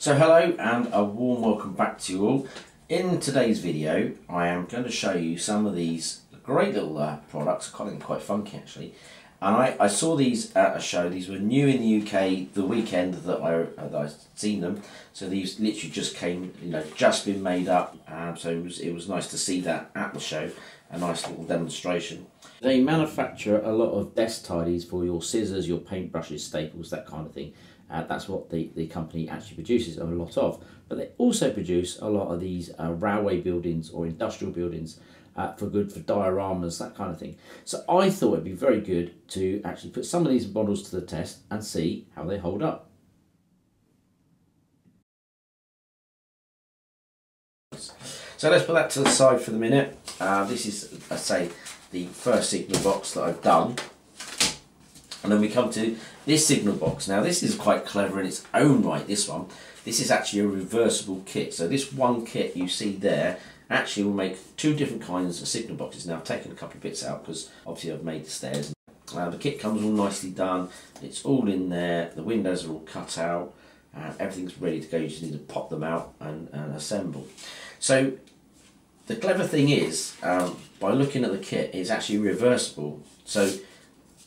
So hello and a warm welcome back to you all. In today's video I am going to show you some of these great little products. I think quite funky actually, and I saw these at a show. These were new in the UK the weekend that I seen them, so these literally just came, just been made up, so it was nice to see that at the show, a nice little demonstration. They manufacture a lot of desk tidies for your scissors, your paintbrushes, staples, that kind of thing. That's what the company actually produces a lot of. But they also produce a lot of these railway buildings or industrial buildings for dioramas, that kind of thing. So I thought it'd be very good to actually put some of these models to the test and see how they hold up. So let's put that to the side for the minute. This is, I say, the first signal box that I've done. And then we come to this signal box. Now this is quite clever in its own right, this one. This is actually a reversible kit. So this one kit you see there actually will make two different kinds of signal boxes. Now I've taken a couple of bits out because obviously I've made the stairs. The kit comes all nicely done. It's all in there. The windows are all cut out. Everything's ready to go. You just need to pop them out and assemble. So the clever thing is, by looking at the kit, it's actually reversible. So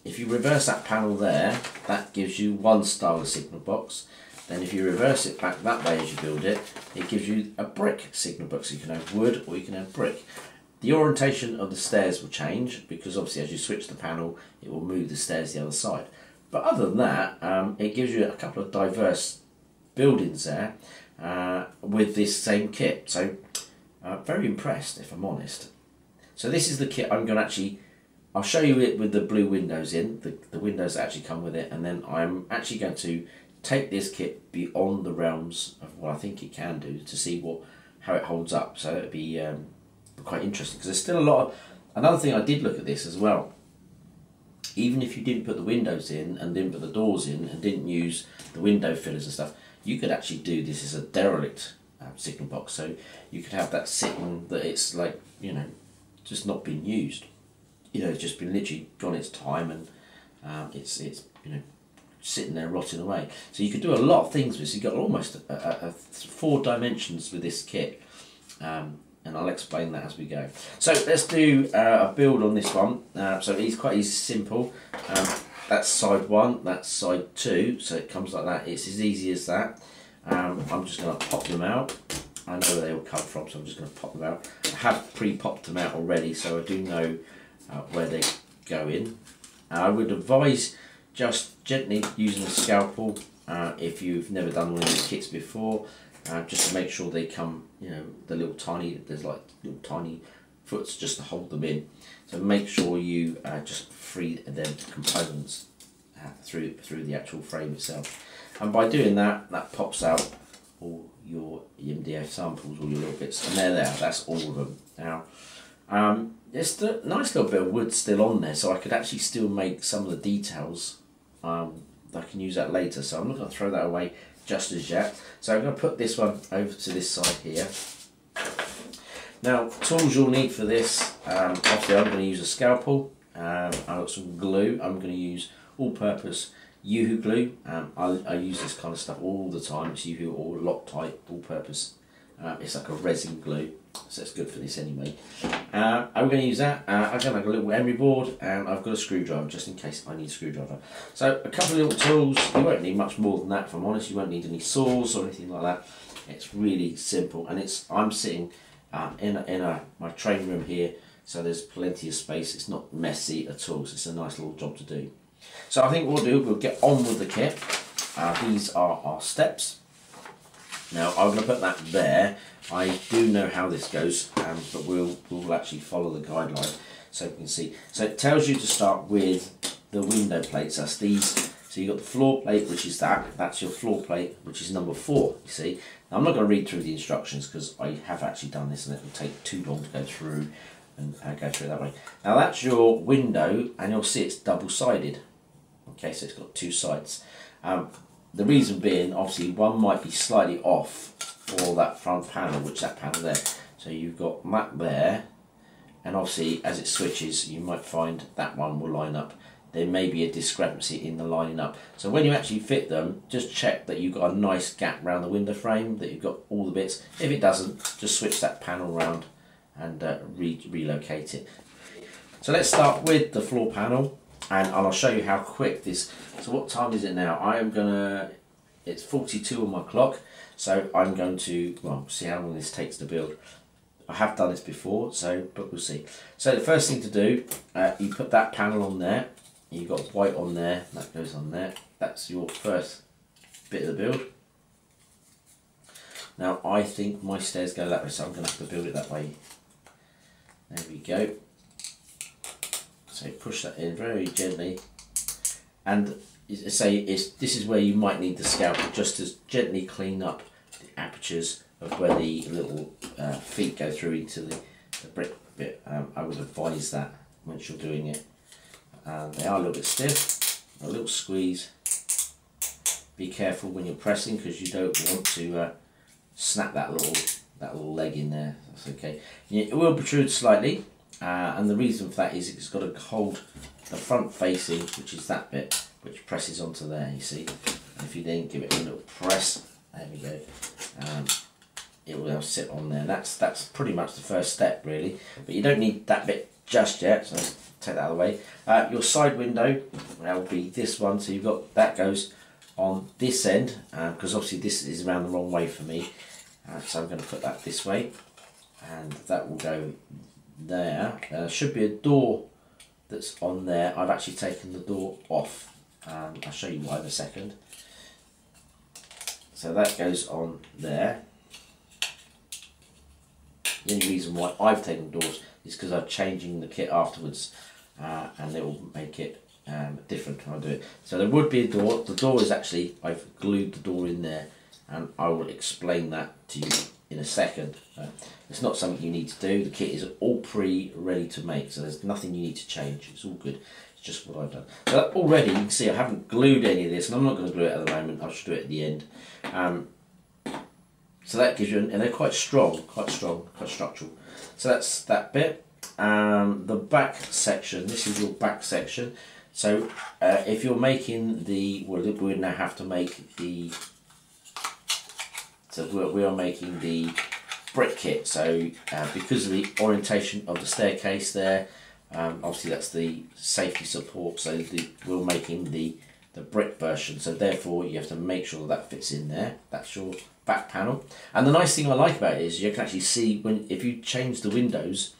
if you reverse that panel there, that gives you one style of signal box. Then if you reverse it back that way as you build it, it gives you a brick signal box. So you can have wood or you can have brick. The orientation of the stairs will change because obviously as you switch the panel, it will move the stairs the other side. But other than that, it gives you a couple of diverse buildings there with this same kit. So very impressed, if I'm honest. So this is the kit I'm going to actually, I'll show you it with the blue windows in, the windows that actually come with it, and then I'm actually going to take this kit beyond the realms of what I think it can do to see how it holds up. So it'll be quite interesting because there's still a lot of, another thing I did look at this as well, even if you didn't put the windows in and didn't put the doors in and didn't use the window fillers and stuff, you could actually do this as a derelict signal box. So you could have that sitting that it's like, just not being used. It's just been literally gone its time, and it's sitting there rotting away. So you could do a lot of things with this. You've got almost 4 dimensions with this kit, and I'll explain that as we go. So let's do a build on this one. So it's quite easy, simple. That's side 1, that's side 2, so it comes like that. It's as easy as that. I'm just going to pop them out. I know where they will come from, so I'm just going to pop them out. I have pre-popped them out already, so I do know where they go in. I would advise just gently using a scalpel if you've never done one of these kits before, just to make sure they come, there's like little tiny foots just to hold them in. So make sure you just free them components through the actual frame itself. And by doing that, that pops out all your MDF samples, all your little bits, and they're there. That's all of them. Now, there's a nice little bit of wood still on there, so I could actually still make some of the details. I can use that later, so I'm not going to throw that away just as yet. So I'm going to put this one over to this side here. Now, tools you'll need for this, obviously I'm going to use a scalpel. I've got some glue. I'm going to use all-purpose Yoo-hoo glue. I use this kind of stuff all the time. It's Yoo-hoo or Loctite, all-purpose. It's like a resin glue, so it's good for this anyway. I'm going to use that. I've got like a little emery board, and I've got a screwdriver just in case I need a screwdriver. So a couple of little tools. You won't need much more than that, if I'm honest. You won't need any saws or anything like that. It's really simple, and I'm sitting in my training room here, so there's plenty of space. It's not messy at all, so it's a nice little job to do. So I think what we'll get on with the kit. These are our steps. Now I'm going to put that there. I do know how this goes, but we'll actually follow the guideline so you can see. So it tells you to start with the window plates. That's these. So you've got the floor plate, which is that's your floor plate, which is number 4, you see. Now I'm not going to read through the instructions because I have actually done this and it will take too long to go through and go through it that way. Now that's your window, and you'll see it's double-sided. Okay, so it's got 2 sides. The reason being, obviously, one might be slightly off for that front panel, which that panel there. So you've got that there, and obviously as it switches, you might find that one will line up there may be a discrepancy in the lining up. So when you actually fit them, just check that you've got a nice gap around the window frame, that you've got all the bits. If it doesn't, just switch that panel around and relocate it. So let's start with the floor panel, and I'll show you how quick this. So what time is it now? It's 42 on my clock, so I'm going to, well, see how long this takes to build. I have done this before, but we'll see. So the first thing to do, you put that panel on there. You've got white on there, that goes on there. That's your first bit of the build. Now I think my stairs go that way, so I'm going to have to build it that way. There we go. So push that in very gently, and say this is where you might need the scalpel just to gently clean up the apertures of where the little feet go through into the brick bit. I would advise that once you're doing it. They are a little bit stiff, a little squeeze. Be careful when you're pressing, because you don't want to snap that little leg in there. That's okay. It will protrude slightly, and the reason for that is it's got to hold the front facing, which is that bit, which presses onto there. You see, and if you then give it a little press, there we go. It will now sit on there. That's pretty much the first step, really. But you don't need that bit just yet. So let's take that out of the way. Your side window will be this one. So you've got that goes on this end, because obviously this is around the wrong way for me. So I'm going to put that this way, and that will go there. There should be a door that's on there. I've actually taken the door off. I'll show you why in a second. So that goes on there. The only reason why I've taken doors is because I'm changing the kit afterwards, and it will make it different when I do it. So there would be a door. The door is actually, I've glued the door in there, and I will explain that to you in a second. It's not something you need to do. The kit is all ready to make, so there's nothing you need to change. It's all good. It's just what I've done. So already you can see I haven't glued any of this, and I'm not going to glue it at the moment. I should do it at the end. So that gives you, and they're quite strong, quite structural. So that's that bit. The back section, this is your back section. So if you're making the, well, we now have to make the, so we are making the brick kit. So because of the orientation of the staircase there, obviously that's the safety support. So we're making the brick version. So therefore you have to make sure that fits in there. That's your back panel. And the nice thing I like about it is you can actually see if you change the windows,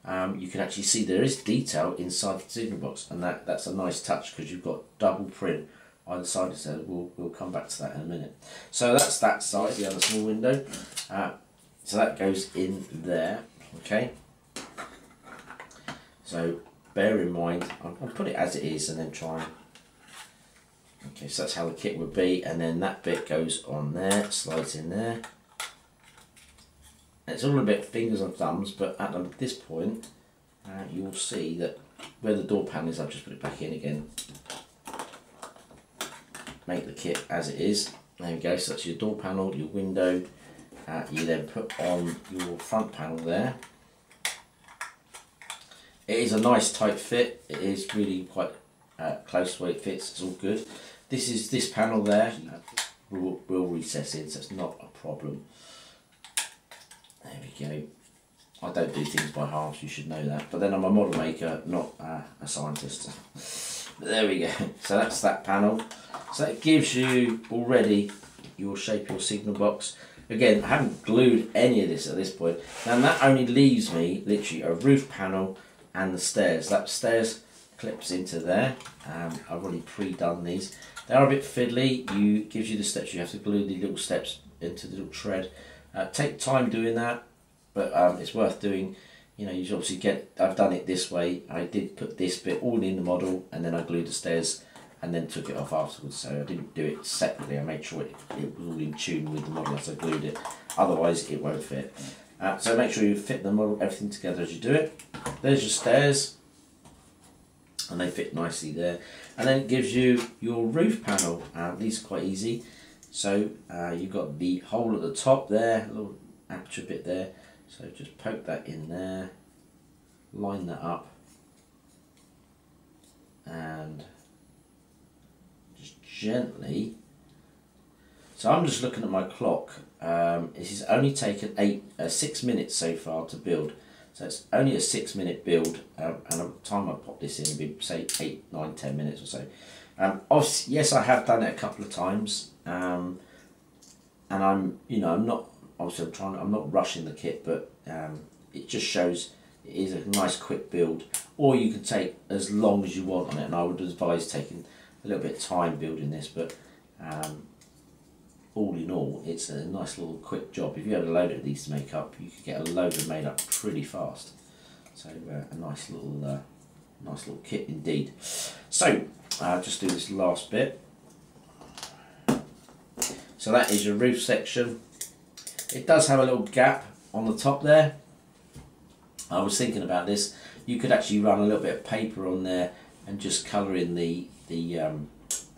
you can actually see there is detail inside the signal box, and that's a nice touch because you've got double print either side. So we'll come back to that in a minute. So that's that side, the other small window. So that goes in there. Okay. So bear in mind, I'll put it as it is and then try and. Okay, so that's how the kit would be, and then that bit goes on there, slides in there. It's all a bit fingers and thumbs, but at this point, you'll see that where the door panel is, I've just put it back in again. Make the kit as it is. There we go, so that's your door panel, your window. You then put on your front panel there. It is a nice tight fit. It is really quite close to where it fits. It's all good. This panel there will recess in, so it's not a problem. There we go. I don't do things by halves, you should know that. But then I'm a model maker, not a scientist. But there we go. So that's that panel. So that gives you already your shape, your signal box. Again, I haven't glued any of this at this point. Now that only leaves me literally a roof panel and the stairs. That stairs clips into there. I've already pre-done these. They are a bit fiddly. Gives you the steps. You have to glue the little steps into the little tread. Take time doing that, but it's worth doing. You know, you obviously I've done it this way. I did put this bit all in the model, and then I glued the stairs, and then took it off afterwards. So I didn't do it separately. I made sure it was all in tune with the model as I glued it. Otherwise, it won't fit. So make sure you fit the model, everything together as you do it. There's your stairs, and they fit nicely there. And then it gives you your roof panel. These are quite easy. So you've got the hole at the top there, a little aperture bit there. So just poke that in there, line that up, and just gently. So I'm just looking at my clock. This has only taken 6 minutes so far to build. So it's only a 6-minute build, and by the time I pop this in, it'll be say 8, 9, 10 minutes or so. Obviously, yes, I have done it a couple of times, and I'm not rushing the kit, but it just shows it is a nice quick build. Or you can take as long as you want on it, and I would advise taking a little bit of time building this, but all in all, it's a nice little quick job. If you had a load of these to make up, you could get a load of them made up pretty fast. So a nice little kit indeed. So I'll just do this last bit. So that is your roof section. It does have a little gap on the top there. I was thinking about this. You could actually run a little bit of paper on there and just colour in the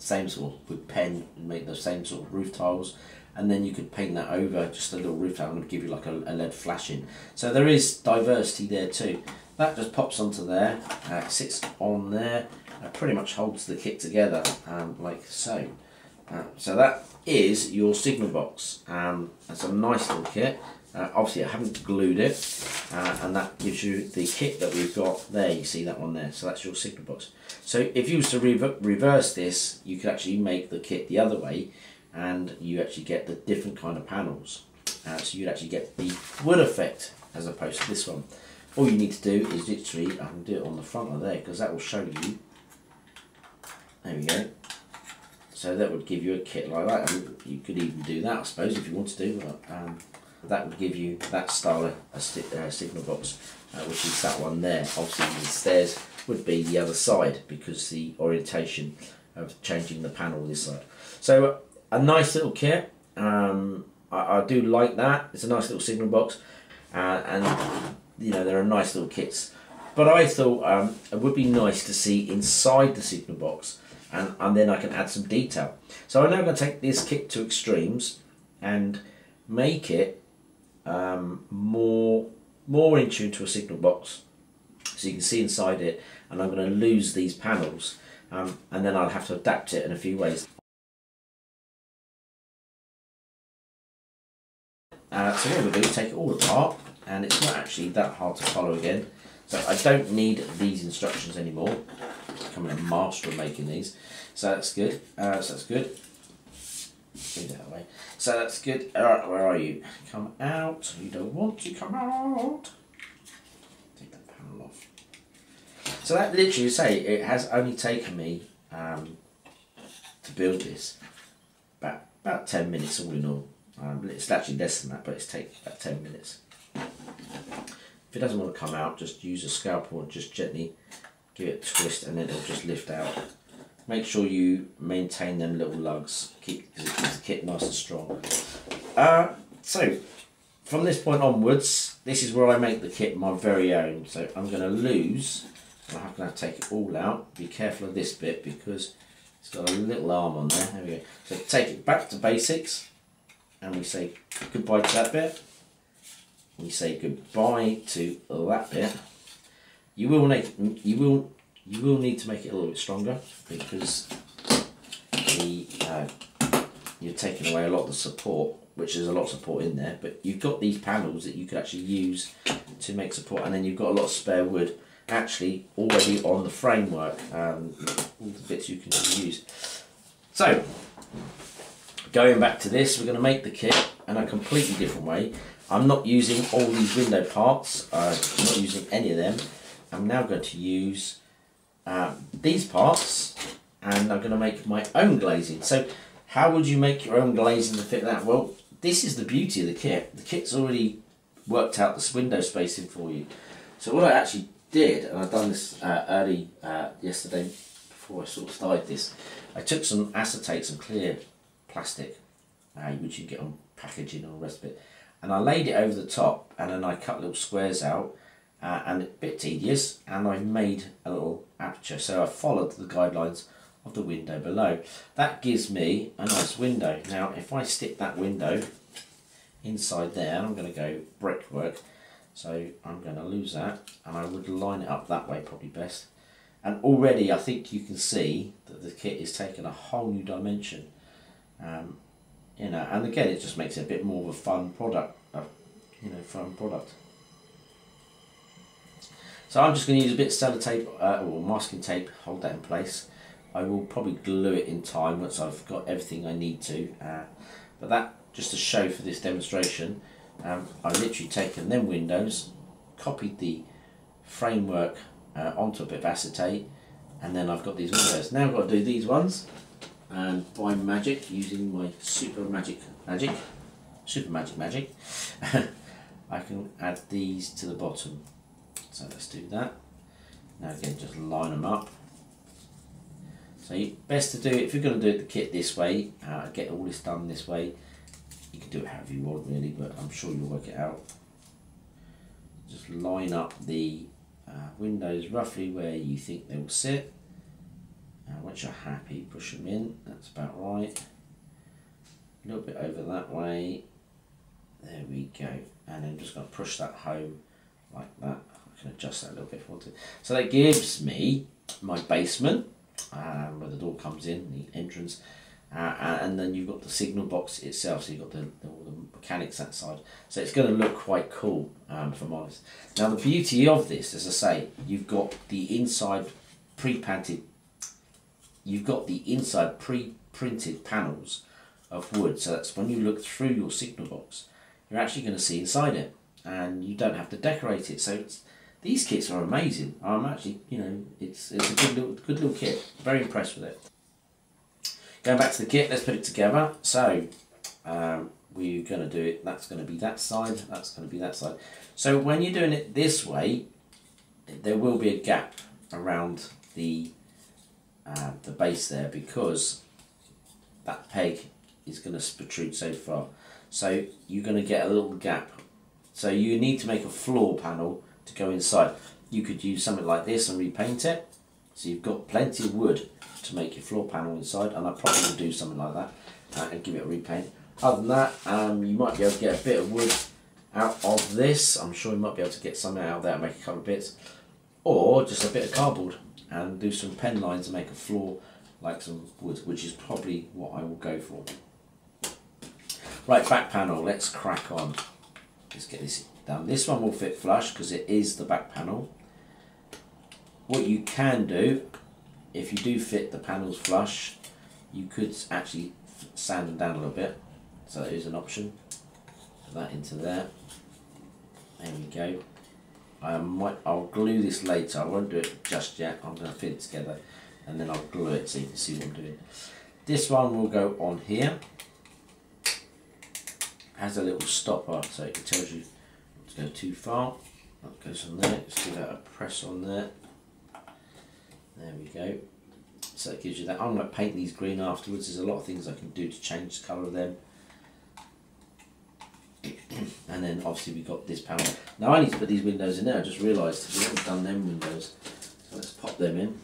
same sort of, with pen, and make the same sort of roof tiles, and then you could paint that over just a little roof tile and give you like a LED flashing. So there is diversity there too. That just pops onto there, sits on there, pretty much holds the kit together like so. So that is your signal box. That's a nice little kit. Obviously I haven't glued it, and that gives you the kit that we've got there. You see that one there, so that's your signal box. So if you was to reverse this, you could actually make the kit the other way, and you actually get the different kind of panels. So you'd actually get the wood effect as opposed to this one. All you need to do is literally, I can do it on the front of there because that will show you. There we go. So that would give you a kit like that. You could even do that, I suppose, if you want to do. That would give you that style of signal box, which is that one there. Obviously the stairs would be the other side because the orientation of changing the panel this side. So a nice little kit. I do like that. It's a nice little signal box, and there are nice little kits. But I thought it would be nice to see inside the signal box, and then I can add some detail. So I'm now going to take this kit to extremes and make it more in tune to a signal box, so you can see inside it. And I'm going to lose these panels, and then I'll have to adapt it in a few ways. So what I'm going to do is take it all apart, and it's not actually that hard to follow again. So I don't need these instructions anymore. I'm becoming a master of making these, so that's good. Move that away. So that's good. Alright, where are you? Come out. You don't want to come out. Take that panel off. So that literally, say, it has only taken me to build this about 10 minutes all in all. It's actually less than that, but it's taken about 10 minutes. If it doesn't want to come out, just use a scalpel and just gently give it a twist, and then it'll just lift out. Make sure you maintain them little lugs, because it keeps the kit nice and strong. So from this point onwards, this is where I make the kit my very own. So I'm going to lose, and I'm going to take it all out. Be careful of this bit because it's got a little arm on there. There we go. So take it back to basics, and we say goodbye to that bit. We say goodbye to that bit. You will need to make it a little bit stronger because you're taking away a lot of the support, which is a lot of support in there, but you've got these panels that you could actually use to make support, and then you've got a lot of spare wood actually already on the framework, all the bits you can use. So going back to this, we're going to make the kit in a completely different way. I'm not using all these window parts, I'm not using any of them. I'm now going to use these parts, and I'm going to make my own glazing. So how would you make your own glazing to fit that? Well, this is the beauty of the kit. The kit's already worked out this window spacing for you. So what I actually did, and I've done this early yesterday before I sort of started this, I took some acetate, some clear plastic, which you get on packaging and all the rest of it, and I laid it over the top, and then I cut little squares out, and a bit tedious, and I made a little aperture. So I followed the guidelines of the window below. That gives me a nice window. Now if I stick that window inside there, I'm going to go brickwork, so I'm going to lose that, and I would line it up that way probably best, And already I think you can see that the kit is taking a whole new dimension. You know, and again, it just makes it a bit more of a fun product, fun product. So I'm just going to use a bit of sellotape or masking tape, hold that in place. I will probably glue it in time once I've got everything I need to. But that, just to show for this demonstration, I've literally taken them windows, copied the framework onto a bit of acetate, and then I've got these windows. Now I've got to do these ones, and by magic, using my super magic, I can add these to the bottom. So let's do that. Now again, just line them up. So best to do it, if you're going to do the kit this way, get all this done this way. You can do it however you want really, but I'm sure you'll work it out. Just line up the windows roughly where you think they will sit. Once you're happy, push them in, that's about right. A little bit over that way. There we go. And then just going to push that home like that. I can adjust that a little bit if I want to. So that gives me my basement, where the door comes in, the entrance. And then you've got the signal box itself, so you've got all the mechanics that side. So it's going to look quite cool, if I'm honest. Now the beauty of this, as I say, you've got the inside pre-painted, pre-printed panels of wood. So that's when you look through your signal box, you're actually going to see inside it, and you don't have to decorate it. So these kits are amazing. I'm actually, it's a good little kit. Very impressed with it. Going back to the kit, let's put it together. So we're going to do it, that's going to be that side, that's going to be that side. So when you're doing it this way, there will be a gap around the base there, because that peg is going to protrude so far. So you're going to get a little gap. So you need to make a floor panel to go inside. You could use something like this and repaint it. So you've got plenty of wood to make your floor panel inside, and I probably will do something like that and give it a repaint. Other than that, you might be able to get a bit of wood out of this. I'm sure you might be able to get something out of there and make a couple of bits, or just a bit of cardboard and do some pen lines and make a floor like some wood, which is probably what I will go for. Right, back panel, let's crack on. Let's get this done. This one will fit flush because it is the back panel. What you can do, if you do fit the panels flush, you could actually sand them down a little bit. So that is an option. Put that into there. There we go. I'll glue this later. I won't do it just yet. I'm going to fit it together and then I'll glue it so you can see what I'm doing. This one will go on here. Has a little stopper, so it tells you not to go too far. That goes on there. Just give that a press on there. There we go. So it gives you that. I'm going to paint these green afterwards. There's a lot of things I can do to change the colour of them. And then obviously we've got this panel. Now I need to put these windows in there. I just realised we haven't done them windows. So let's pop them in.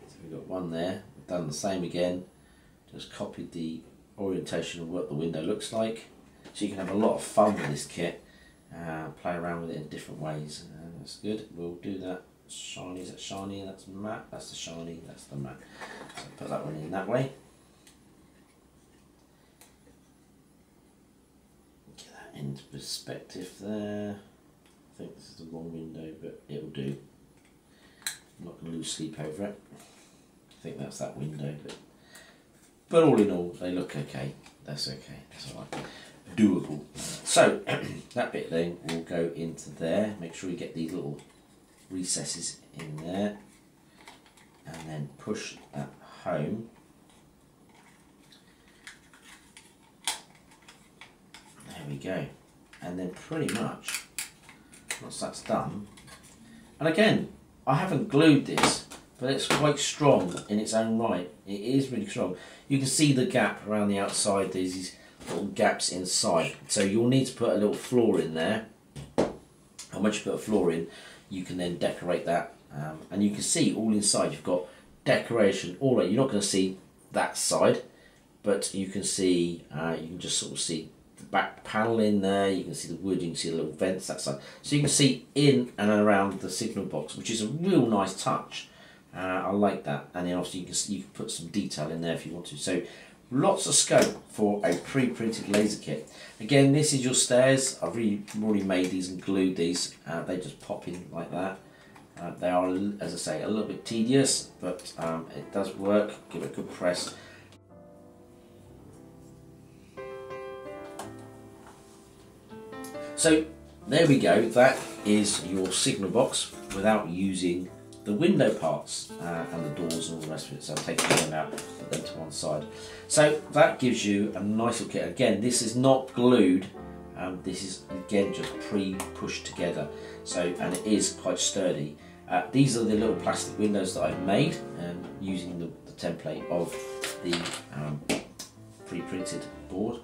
So we've got one there. We've done the same again. Just copied the orientation of what the window looks like. So you can have a lot of fun with this kit. Play around with it in different ways. That's good. We'll do that. Shiny, is that shiny? That's matte. That's the shiny. That's the matte. So put that one in that way. Get that into perspective there. I think this is the wrong window, but it'll do. I'm not going to lose sleep over it. I think that's that window, but all in all, they look okay. That's okay. That's all right. Doable. So that bit then will go into there. Make sure you get these little recesses in there, and then push that home. There we go. And then pretty much once that's done, and again, I haven't glued this, but it's quite strong in its own right. It is really strong. You can see the gap around the outside. There's these little gaps inside, so you'll need to put a little floor in there, and once you put a floor in, you can then decorate that, and you can see all inside you've got decoration all right. You're not going to see that side, but you can see, you can just sort of see back panel in there, you can see the wood, you can see the little vents that side. So you can see in and around the signal box, which is a real nice touch. I like that. And then obviously you can put some detail in there if you want to. So lots of scope for a pre-printed laser kit. Again, this is your stairs. I've already made these and glued these. They just pop in like that. They are, as I say, a little bit tedious, but it does work. Give it a good press. So there we go. That is your signal box without using the window parts and the doors and all the rest of it. So I'll take them out, put them to one side. So that gives you a nice little kit. Again, this is not glued. This is again just pre-pushed together. So, and it is quite sturdy. These are the little plastic windows that I've made using the template of the pre-printed board.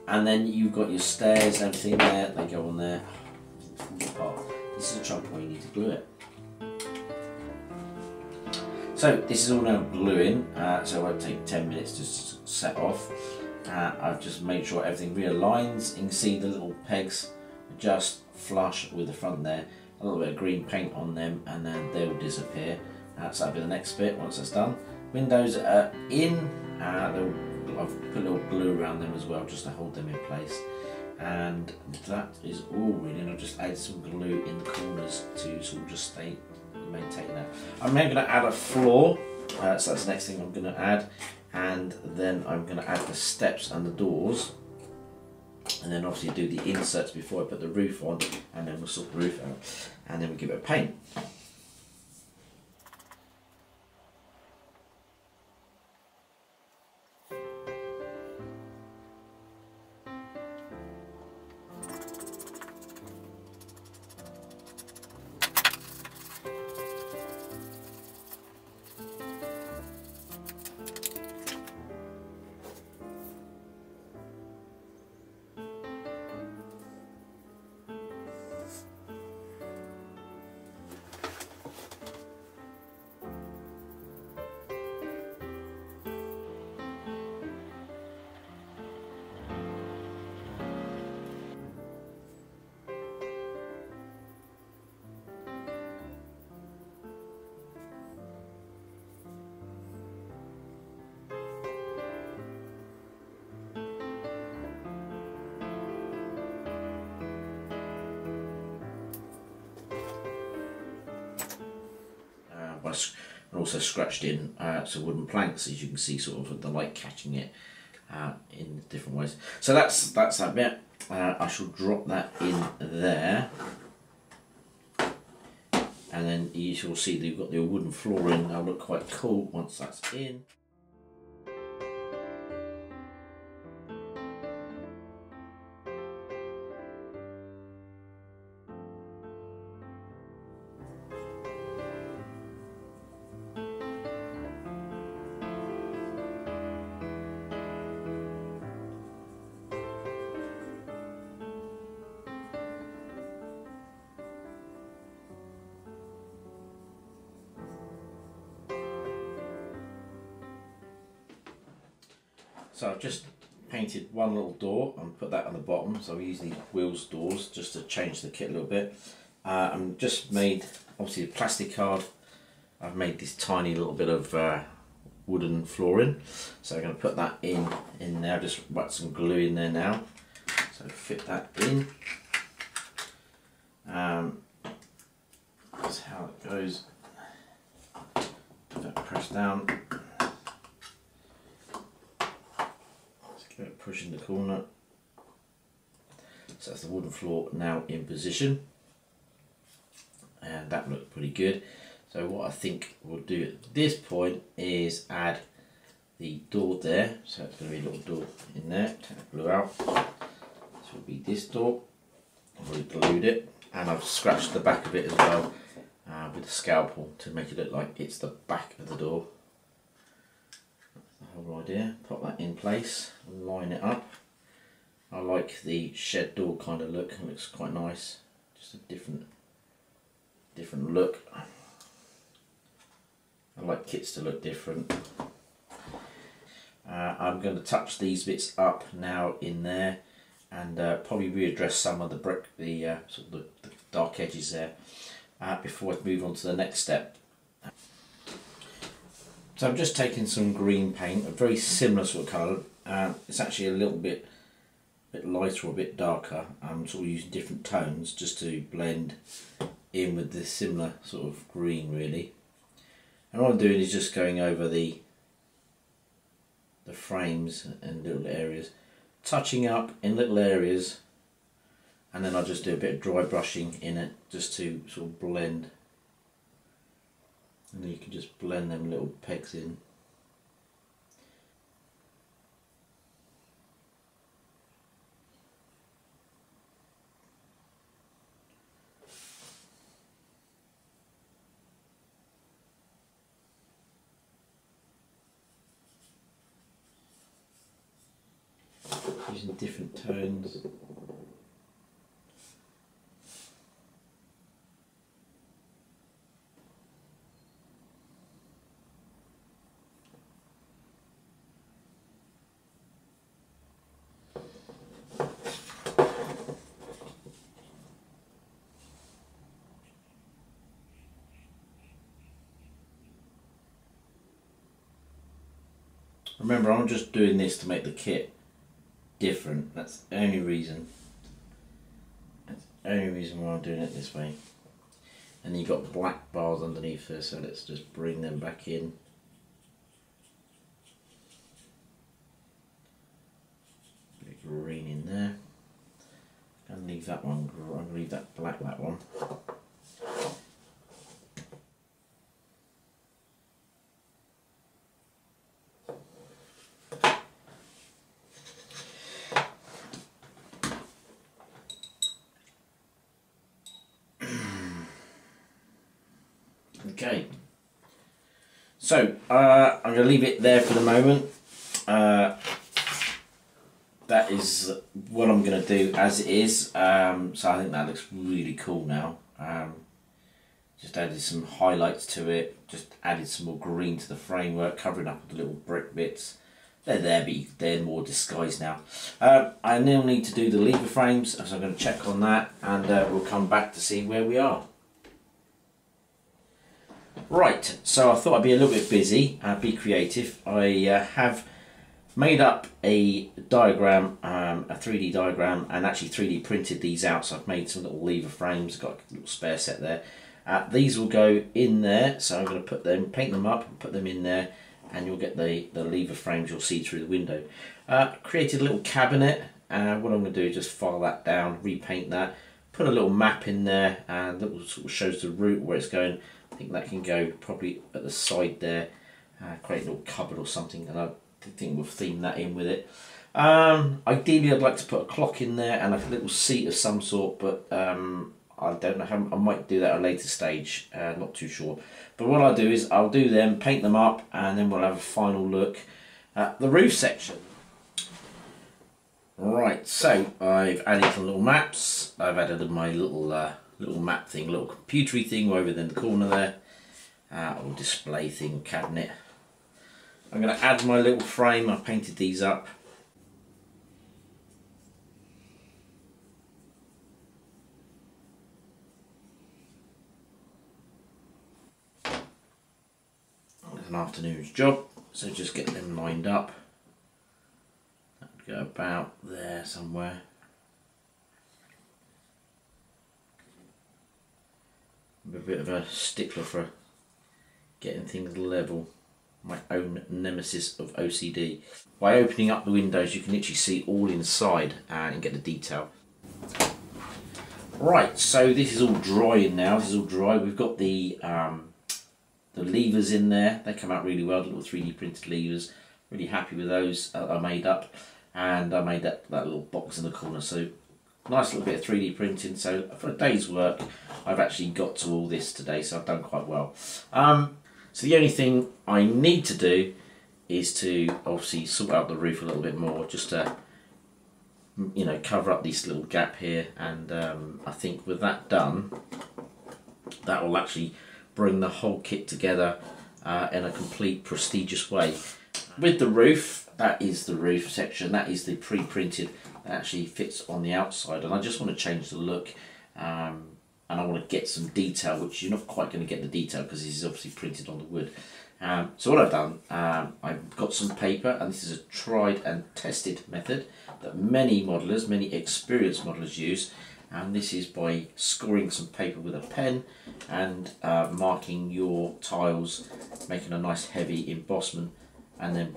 And then you've got your stairs and everything there. They go on there. This is a chunk where you need to glue it. So this is all now gluing, so it won't take 10 minutes to set off. I've just made sure everything realigns. You can see the little pegs are just flush with the front there. A little bit of green paint on them and then they'll disappear. So that'll be the next bit once that's done. Windows are in, I've put a little glue around them as well just to hold them in place. And that is all really, and I've just added some glue in the corners to sort of just maintain that. I'm now going to add a floor, so that's the next thing I'm going to add, and then I'm going to add the steps and the doors, and then obviously do the inserts before I put the roof on, and then we'll sort the roof out, and then we'll give it a paint. And also scratched in some wooden planks, as you can see, sort of the light catching it in different ways. So that's that bit. I shall drop that in there, and then you shall see that you've got the wooden flooring. That'll look quite cool once that's in. So I've just painted one little door and put that on the bottom. So I use these wheels doors just to change the kit a little bit. I've just made, obviously, the plastic card. I've made this tiny little bit of wooden flooring. So I'm going to put that in there. Just whack some glue in there now. So fit that in. That's how it goes. Put that press down. Pushing the corner, so that's the wooden floor now in position, and that looks pretty good. So what I think we'll do at this point is add the door there. So it's going to be a little door in there. Take the glue out. This will be this door. I've already glued it, and I've scratched the back of it as well with a scalpel to make it look like it's the back of the door. Whole idea. Pop that in place and line it up. I like the shed door kind of look. It looks quite nice. Just a different look. I like kits to look different. I'm going to touch these bits up now in there, and probably readdress some of the brick, sort of the dark edges there before I move on to the next step. So I'm just taking some green paint, a very similar sort of colour. It's actually a little bit lighter or a bit darker. I'm sort of using different tones just to blend in with this similar sort of green really. And what I'm doing is just going over the frames and little areas, touching up in little areas, and then I'll just do a bit of dry brushing in it just to sort of blend. And then you can just blend them little pegs in. Using different tones. Remember, I'm just doing this to make the kit different. That's the only reason. That's the only reason why I'm doing it this way. And you've got black bars underneath there, so let's just bring them back in. Bit of green in there. And leave that one. I'm going to leave that black, that one. Okay, so I'm going to leave it there for the moment. That is what I'm going to do as it is. So I think that looks really cool now. Just added some highlights to it, just added some more green to the framework, covering up the little brick bits. They're there, but they're more disguised now. I now need to do the lever frames, so I'm going to check on that, and we'll come back to see where we are. Right, so I thought I'd be a little bit busy, be creative. I have made up a diagram, a 3D diagram, and actually 3D printed these out. So I've made some little lever frames, got a little spare set there. These will go in there, so I'm going to put them, paint them up, and put them in there, and you'll get the lever frames you'll see through the window. Created a little cabinet, and what I'm going to do is just file that down, repaint that, put a little map in there, and that sort of shows the route where it's going. I think that can go probably at the side there, create a little cupboard or something, and I think we'll theme that in with it. Ideally I'd like to put a clock in there and a little seat of some sort, but I don't know how. I might do that at a later stage, not too sure. But what I'll do is I'll do them, paint them up, and then we'll have a final look at the roof section. Right, so I've added some little maps. I've added my little map thing, little computery thing over in the corner there, or display thing, cabinet. I'm going to add my little frame. I've painted these up. It's an afternoon's job, so just get them lined up. That would go about there somewhere. I'm a bit of a stickler for getting things level. My own nemesis of OCD. By opening up the windows you can literally see all inside and get the detail. Right, so this is all drying now. This is all dry. We've got the levers in there. They come out really well, the little 3D printed levers. Really happy with those I made up. And I made that little box in the corner. So nice little bit of 3D printing. So for a day's work I've actually got to all this today, so I've done quite well. So the only thing I need to do is to obviously sort out the roof a little bit more, just to, you know, cover up this little gap here, and I think with that done, that will actually bring the whole kit together in a complete prestigious way. with the roof, that is the roof section, that is the pre-printed, that actually fits on the outside, and I just want to change the look, and I want to get some detail, which you're not quite going to get the detail because this is obviously printed on the wood. So what I've done, I've got some paper, and this is a tried and tested method that many modelers, many experienced modelers use, and this is by scoring some paper with a pen and marking your tiles, making a nice heavy embossment, and then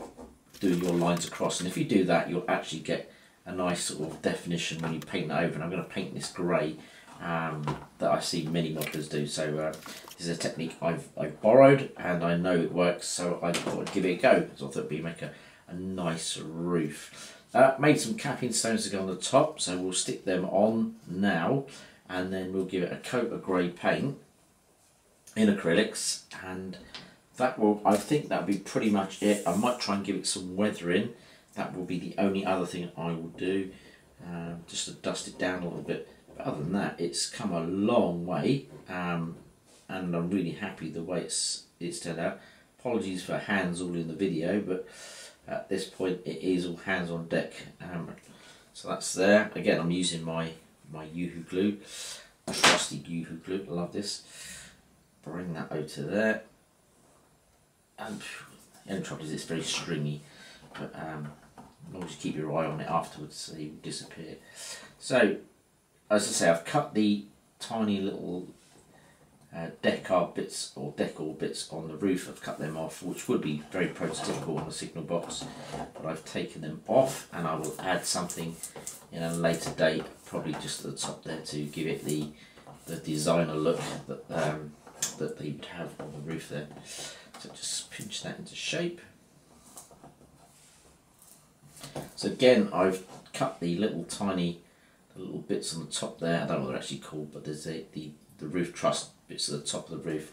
doing your lines across. And if you do that, you'll actually get a nice sort of definition when you paint that over. And I'm going to paint this grey that I see many modelers do. So this is a technique I've borrowed, and I know it works, so I thought I'd give it a go. So I thought it'd make a nice roof. Made some capping stones to go on the top, so we'll stick them on now, and then we'll give it a coat of grey paint in acrylics, and that will, I think that'll be pretty much it. I might try and give it some weathering. That will be the only other thing I will do, just to dust it down a little bit. But other than that, it's come a long way, and I'm really happy the way it's turned out. Apologies for hands all in the video, but at this point it is all hands on deck. So that's there. Again, I'm using my Yoo-hoo glue, trusty Yoo-hoo glue. I love this. Bring that over to there. And the only trouble is it's very stringy, but as long as you keep your eye on it afterwards, it will disappear. So, as I say, I've cut the tiny little decor bits on the roof. I've cut them off, which would be very prototypical on a signal box, but I've taken them off, and I will add something in a later date, probably just at the top there, to give it the designer look that that they would have on the roof there. So just pinch that into shape. So again, I've cut the little bits on the top there. I don't know what they're actually called, but there's the roof truss bits at the top of the roof.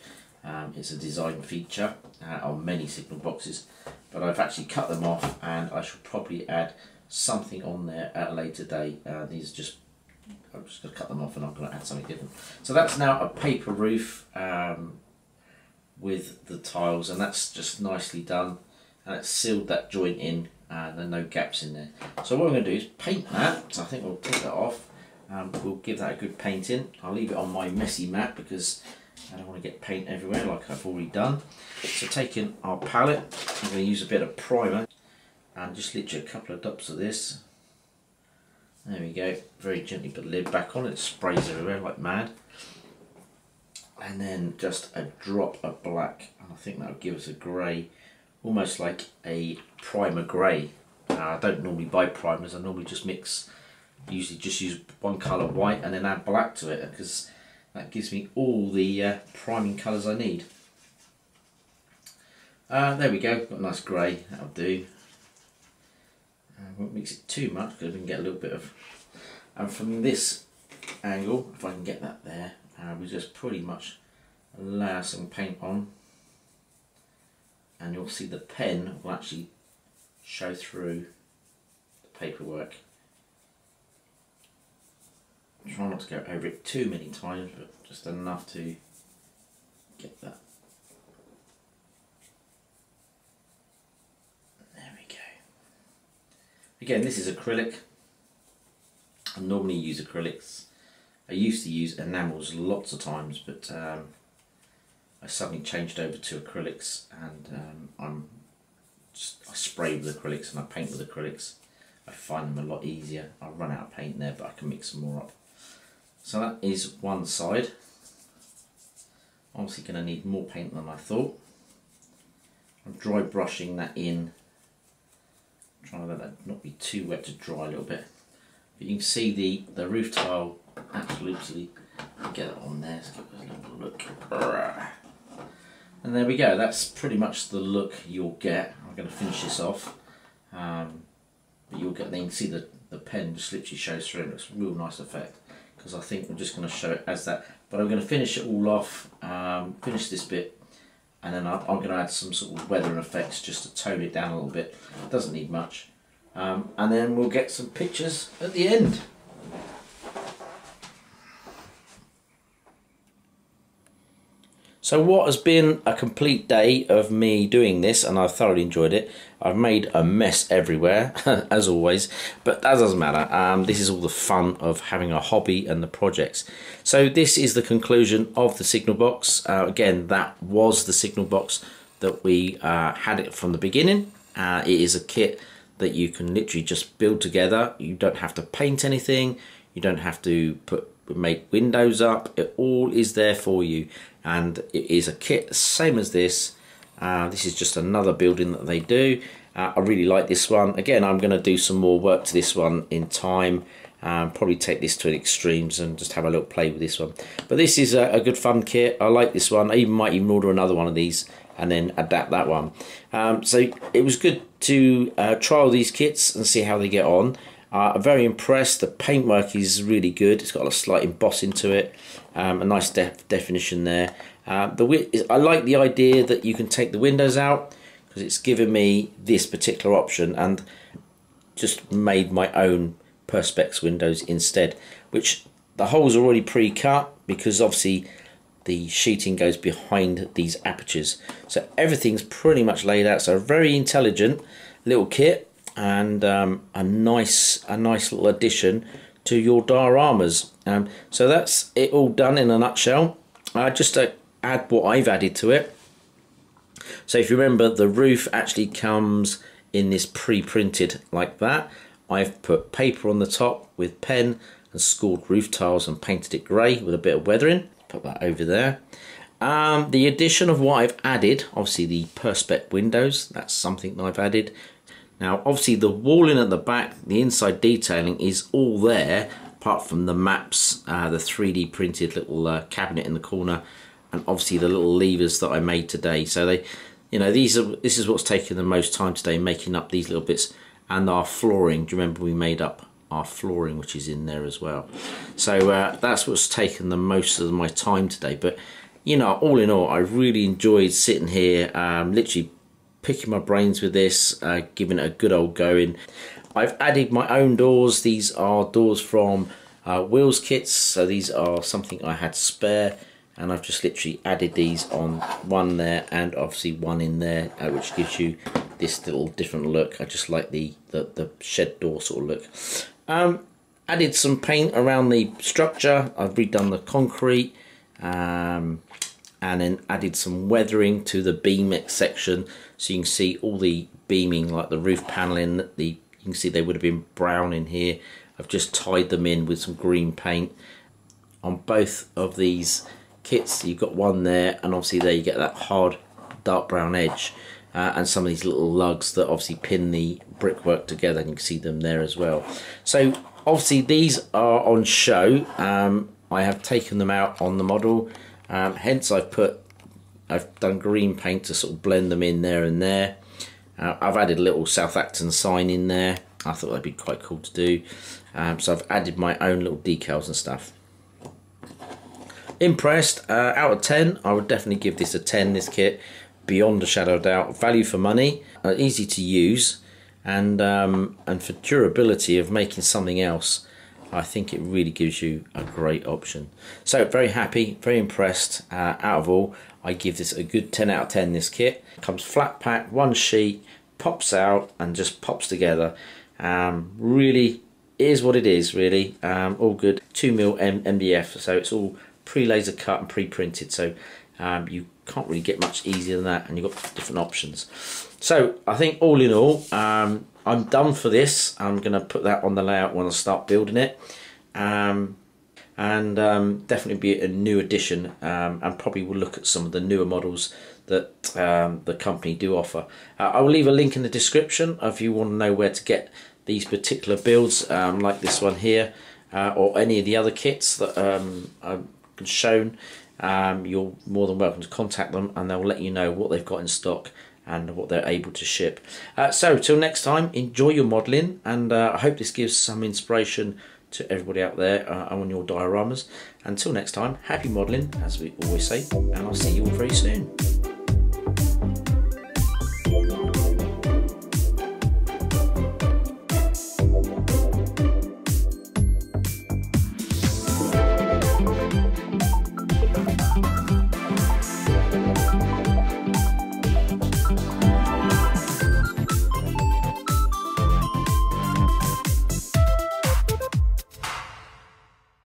It's a design feature on many signal boxes, but I've actually cut them off, and I shall probably add something on there at a later date. These are just, I'm just going to cut them off, and I'm going to add something different. So that's now a paper roof with the tiles, and that's just nicely done, and it's sealed that joint in, and there are no gaps in there. So what I'm going to do is paint that. So I think we'll take that off. We'll give that a good painting. I'll leave it on my messy mat because I don't want to get paint everywhere like I've already done. So taking our palette, I'm going to use a bit of primer and just literally a couple of dots of this. There we go. Very gently put the lid back on. It sprays everywhere like mad. And then just a drop of black, and I think that'll give us a grey, almost like a primer grey. I don't normally buy primers. I normally just usually just use one colour white and then add black to it, because that gives me all the priming colours I need. There we go, got a nice grey, that'll do. Won't mix it too much because we can get a little bit of, and from this angle, if I can get that there, we just pretty much layer some paint on, and you'll see the pen will actually show through the paperwork. Try not to go over it too many times, but just enough to get that. There we go. Again, this is acrylic. I normally use acrylics. I used to use enamels lots of times, but I suddenly changed over to acrylics, and I spray with acrylics and I paint with acrylics. I find them a lot easier. I run out of paint there, but I can mix some more up. So that is one side. Obviously going to need more paint than I thought. I'm dry brushing that in, trying to let that not be too wet to dry a little bit. But you can see the roof tile absolutely, get it on there, let's give it a little look. And there we go, that's pretty much the look you'll get. I'm going to finish this off, but you'll get, then you can see the pen just literally shows through, and it's a real nice effect, because I think we're just going to show it as that. But I'm going to finish it all off, finish this bit, and then I'm going to add some sort of weather and effects just to tone it down a little bit. It doesn't need much. And then we'll get some pictures at the end. So what has been a complete day of me doing this, and I've thoroughly enjoyed it. I've made a mess everywhere, as always, but that doesn't matter. This is all the fun of having a hobby and the projects. So this is the conclusion of the signal box. Again, that was the signal box that we had it from the beginning. It is a kit that you can literally just build together. You don't have to paint anything. You don't have to make windows up. It all is there for you, and it is a kit same as this. This is just another building that they do. I really like this one. Again, I'm going to do some more work to this one in time. Probably take this to the extremes and just have a little play with this one. But this is a good fun kit. I like this one. I might even order another one of these and then adapt that one. So it was good to trial these kits and see how they get on. I'm very impressed. The paintwork is really good. It's got a slight embossing to it, a nice definition there. I like the idea that you can take the windows out, because it's given me this particular option, and just made my own perspex windows instead, which the holes are already pre-cut, because obviously the sheeting goes behind these apertures. So everything's pretty much laid out. So a very intelligent little kit, and a nice little addition to your dioramas. So that's it all done in a nutshell. Just to add what I've added to it. So if you remember, the roof actually comes in this pre-printed like that. I've put paper on the top with pen and scored roof tiles and painted it grey with a bit of weathering. Put that over there. The addition of what I've added, obviously the perspex windows, that's something that I've added. Now obviously the walling at the back, the inside detailing is all there, apart from the maps, the 3D printed little cabinet in the corner, and obviously the little levers that I made today. So they, this is what's taken the most time today, making up these little bits, and our flooring. Do you remember we made up our flooring, which is in there as well? So that's what's taken the most of my time today. But all in all, I really enjoyed sitting here, literally picking my brains with this, giving it a good old going. I've added my own doors. These are doors from Wheels kits, so these are something I had spare, and I've just literally added these on one there and obviously one in there, which gives you this little different look. I just like the shed door sort of look. Added some paint around the structure. I've redone the concrete, and then added some weathering to the beam section, so you can see all the beaming, like the roof paneling. You can see they would have been brown in here. I've just tied them in with some green paint on both of these kits. You've got one there, and obviously there you get that hard dark brown edge, and some of these little lugs that obviously pin the brickwork together, and you can see them there as well. So obviously these are on show. I have taken them out on the model, hence I've done green paint to sort of blend them in there and there. I've added a little South Acton sign in there. I thought that'd be quite cool to do. So I've added my own little decals and stuff. Impressed. Out of 10, I would definitely give this a 10, this kit, beyond a shadow of doubt. Value for money, easy to use, and for durability of making something else, I think it really gives you a great option. So very happy, very impressed. Out of all, I give this a good 10 out of 10, this kit. Comes flat pack, one sheet, pops out and just pops together. Really is what it is, really. All good. 2mm MDF, so it's all pre-laser cut and pre-printed, so you can't really get much easier than that, and you've got different options. So I think all in all, I'm done for this. I'm going to put that on the layout when I start building it, and definitely be a new addition, and probably will look at some of the newer models that the company do offer. I will leave a link in the description if you want to know where to get these particular builds, like this one here, or any of the other kits that I've shown. You're more than welcome to contact them, and they'll let you know what they've got in stock and what they're able to ship. So till next time, enjoy your modelling, and I hope this gives some inspiration to everybody out there on your dioramas. Until next time, happy modelling, as we always say, and I'll see you all very soon.